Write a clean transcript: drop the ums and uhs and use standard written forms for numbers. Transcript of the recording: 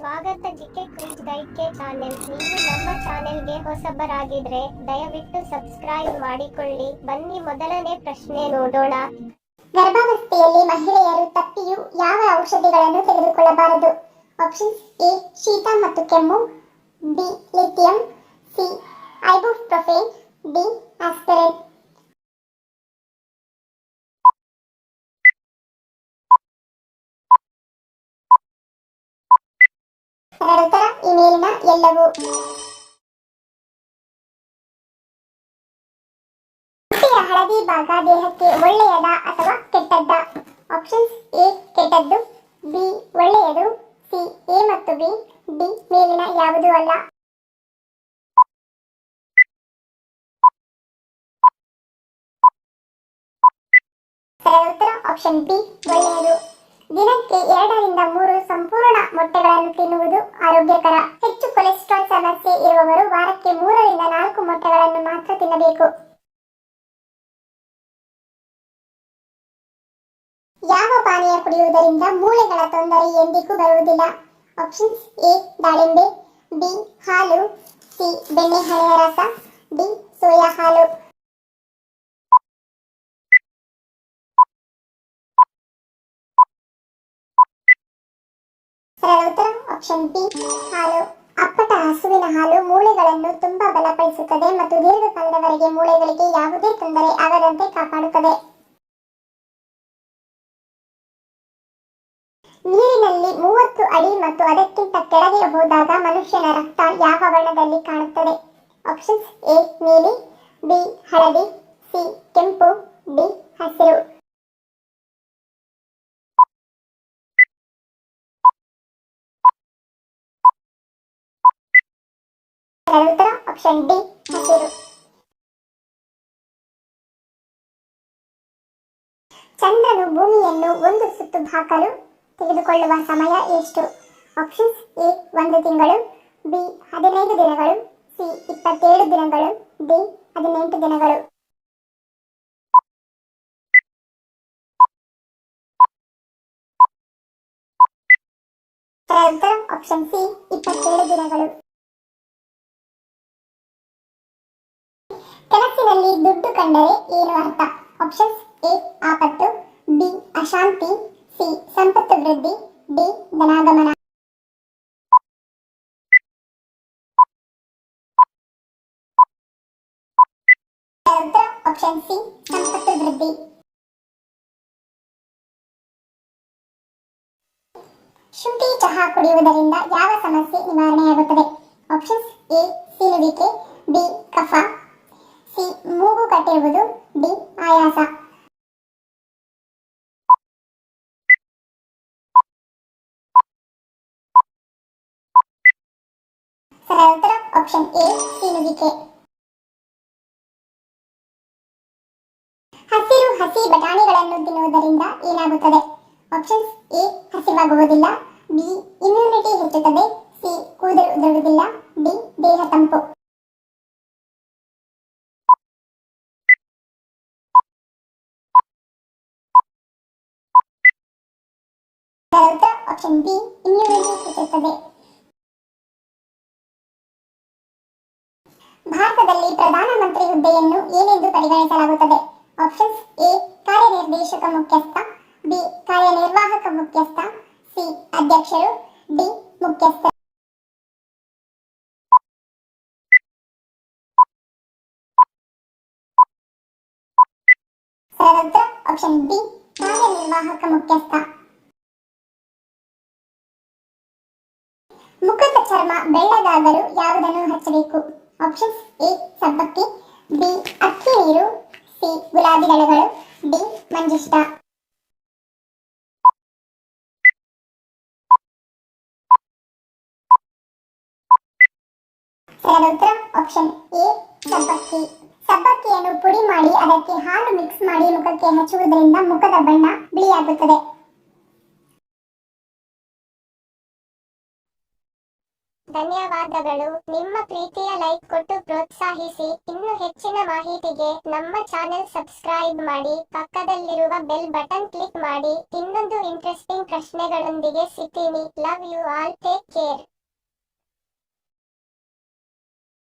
ಸ್ವಾಗತ GK quiz ಗೈಡ್ಗೆ channel. ನೀವು ನಮ್ಮ ಚಾನೆಲ್ಗೆ ಹೊಸಬರಾಗಿದ್ರೆ ದಯವಿಟ್ಟು ಸಬ್ಸ್ಕ್ರೈಬ್ ಮಾಡಿಕೊಳ್ಳಿ. ಬನ್ನಿ ಮೊದಲನೇ ಪ್ರಶ್ನೆ ನೋಡೋಣ. ಗರ್ಭಾವಸ್ಥೆಯಲ್ಲಿ ಮಹಿಳೆಯರು ತಪ್ಪಿಯೂ ಯಾವ ಔಷಧಿಗಳನ್ನು ತೆಗೆದುಕೊಳ್ಳಬಾರದು? ಆಪ್ಷನ್ಸ್: ಎ ಶೀತ ಮತ್ತು ಕೆಮ್ಮು, B lithium, C ibuprofen, D aspirin. ಉತ್ತರ ಈ ಮೇಲಿನ ಎಲ್ಲವೂ. ಹೊಟ್ಟೆಯ ಹಳದಿ ಭಾಗ ದೇಹಕ್ಕೆ ಒಳ್ಳೆಯದ ಅಥವಾ ಕೆಟ್ಟದ್ದ? ಆಪ್ಷನ್ಸ್: ಎ ಕೆಟ್ಟದ್ದು, ಬಿ ಒಳ್ಳೆಯದು, ಸಿ ಎ ಮತ್ತು ಬಿ, ಡಿ ಮೇಲಿನ ಯಾವುದೂ ಅಲ್ಲ. ಉತ್ತರ ಆಪ್ಷನ್ ಬಿ ಒಳ್ಳೆಯದು. ದಿನಕ್ಕೆ 2 ರಿಂದ 3 ಸಂಪೂರ್ಣ ಮೊಟ್ಟೆಗಳನ್ನು ತಿನ್ನುವುದು ಆರೋಗ್ಯಕರ. ಹೆಚ್ಚು ಕೊಲೆಸ್ಟ್ರಾಲ್ ಸಮಸ್ಯೆ ಇರುವವರು ವಾರಕ್ಕೆ 3 ರಿಂದ 4 ಮೊಟ್ಟೆಗಳನ್ನು ಮಾತ್ರ ತಿನ್ನಬೇಕು. ಯಾವ ಪಾನೀಯ ಕುಡಿಯುವುದರಿಂದ ಮೂಳೆಗಳ ತೊಂದರೆ ಎಂದಿಗೂ ಬರುವುದಿಲ್ಲ? ಆಪ್ಷನ್ಸ್: ಎ ದಾಳಿಂಬೆ, ಬಿ ಹಾಲು, ಸಿ ಬೆಣ್ಣೆಹಳೆಯ ರಸ, ಡಿ ಸೋಯಾ ಹಾಲು. ಉತ್ತರ ಆಪ್ಷನ್ ಬಿ ಹಾಲು. ಅಪ್ಪಟ ಹಸುವಿನ ಹಾಲು ಮೂಳೆಗಳನ್ನು ತುಂಬಾ ಬಲಪಡಿಸುತ್ತದೆ ಮತ್ತು ದೀರ್ಘಕಾಲದವರೆಗೆ ಮೂಳೆಗಳಿಗೆ ಯಾವುದೇ ತೊಂದರೆ ಆಗದಂತೆ ಕಾಪಾಡುತ್ತದೆ. ನೀರಿನಲ್ಲಿ 30 ಅಡಿ ಮತ್ತು ಅದಕ್ಕಿಂತ ಕೆಳಗೆ ಹೋದಾಗ ಮನುಷ್ಯನ ರಕ್ತ ಯಾವ ಬಣ್ಣದಲ್ಲಿ ಕಾಣುತ್ತದೆ? ಆಪ್ಷನ್ಸ್: ಎ ನೀಲಿ, ಬಿ ಹಳದಿ, ಸಿ ಕೆಂಪು, ಡಿ ಹಸಿರು. ಉತ್ತರ ಆಪ್ಷನ್ ಡಿ ಹಸಿರು. ಚಂದ್ರನು ಭೂಮಿಯನ್ನು ಒಂದು ಸುತ್ತು ಹಾಕಲು ತೆಗೆದುಕೊಳ್ಳುವ ಸಮಯ ಎಷ್ಟು? ಆಪ್ಷನ್ಸ್: ಎ 1 ತಿಂಗಳು, ಬಿ 15 ದಿನಗಳು, ಸಿ 27 ದಿನಗಳು, ಡಿ 18 ದಿನಗಳು. ಉತ್ತರ ಆಪ್ಷನ್ ಸಿ 27 ದಿನಗಳು. ಕನಸಿನಲ್ಲಿ ದುಡ್ಡು ಕಂಡರೆ ಏನು ಅರ್ಥ? ಆಪ್ಷನ್ಸ್: ಎ ಆಪತ್ತು, ಬಿ ಅಶಾಂತಿ, ಸಿ ಸಂಪತ್ತು ವೃದ್ಧಿ, ಡಿ ಧನಾಗಮನ. ಉತ್ತರ ಆಪ್ಷನ್ ಸಿ ಸಂಪತ್ತು ವೃದ್ಧಿ. ಶುಂಠಿ ಚಹಾ ಕುಡಿಯುವುದರಿಂದ ಯಾವ ಸಮಸ್ಯೆ ನಿವಾರಣೆಯಾಗುತ್ತದೆ? ಆಪ್ಷನ್ಸ್: ಎ ಸೀನುವಿಕೆ, ಬಿ ಕಫ, ಸಿ ಮೂಗು ಕಟ್ಟಿರುವುದು, ಡಿ ಆಯಾಸ. ಉತ್ತರ ಆಪ್ಷನ್ ಎ ಸೀನುವಿಕೆ. ಹಸಿ ಬಟಾಣಿಗಳನ್ನು ತಿನ್ನುವುದರಿಂದ ಏನಾಗುತ್ತದೆ? ಆಪ್ಷನ್ಸ್: ಎ ಹಸಿವಾಗುವುದಿಲ್ಲ, ಬಿ ಇಮ್ಯುನಿಟಿ ಹೆಚ್ಚುತ್ತದೆ, ಸಿ ಕೂದಲು ಉದುರುವುದಿಲ್ಲ, ಡಿ ದೇಹ ತಂಪು. ಉತ್ತರ ಆಪ್ಷನ್ ಬಿ ಇಮ್ಯುನಿಟಿ ಹೆಚ್ಚುತ್ತದೆ. ಭಾರತದಲ್ಲಿ ಪ್ರಧಾನಮಂತ್ರಿ ಹುದ್ದೆಯನ್ನು ಏನೆಂದು ಪರಿಗಣಿಸಲಾಗುತ್ತದೆ? ಆಪ್ಷನ್ಸ್: ಎ ಕಾರ್ಯನಿರ್ದೇಶಕ ಮುಖ್ಯಸ್ಥ, ಬಿ ಕಾರ್ಯನಿರ್ವಾಹಕ ಮುಖ್ಯಸ್ಥ, ಸಿ ಅಧ್ಯಕ್ಷರು, ಡಿ ಮುಖ್ಯಸ್ಥ. ಉತ್ತರ ಆಪ್ಷನ್ ಬಿ ಕಾರ್ಯನಿರ್ವಾಹಕ ಮುಖ್ಯಸ್ಥ. ಮುಖದ ಚರ್ಮ ಬೆಳ್ಳಗಾಗಲು ಯಾವುದನ್ನು ಹಚ್ಚಬೇಕು? ಆಪ್ಷನ್ಸ್: ಎ ಸಬ್ಬಕ್ಕಿ, ಬಿ ಅಕ್ಕಿ ನೀರು, ಸಿ ಗುಲಾಬಿ ದಳಗಳು, ಡಿ ಮಂಜಿಷ್ಟ. ಉತ್ತರ ಆಪ್ಷನ್ ಎ ಸಬ್ಬಕ್ಕಿ. ಸಬ್ಬಕ್ಕಿಯನ್ನು ಪುಡಿ ಮಾಡಿ ಅದಕ್ಕೆ ಹಾಲು ಮಿಕ್ಸ್ ಮಾಡಿ ಮುಖಕ್ಕೆ ಹಚ್ಚುವುದರಿಂದ ಮುಖದ ಬಣ್ಣ ಬಿಳಿಯಾಗುತ್ತದೆ. ಧನ್ಯವಾದಗಳು. ನಿಮ್ಮ ಪ್ರೀತಿಯ ಲೈಕ್ ಕೊಟ್ಟು ಪ್ರೋತ್ಸಾಹಿಸಿ. ಇನ್ನು ಹೆಚ್ಚಿನ ಮಾಹಿತಿಗೆ ನಮ್ಮ ಚಾನೆಲ್ ಸಬ್ಸ್ಕ್ರೈಬ್ ಮಾಡಿ, ಪಕ್ಕದಲ್ಲಿರುವ ಬೆಲ್ ಬಟನ್ ಕ್ಲಿಕ್ ಮಾಡಿ. ಇನ್ನೊಂದು ಇಂಟ್ರೆಸ್ಟಿಂಗ್ ಪ್ರಶ್ನೆಗಳೊಂದಿಗೆ ಸಿಗ್ತೀನಿ. Love you all, take care.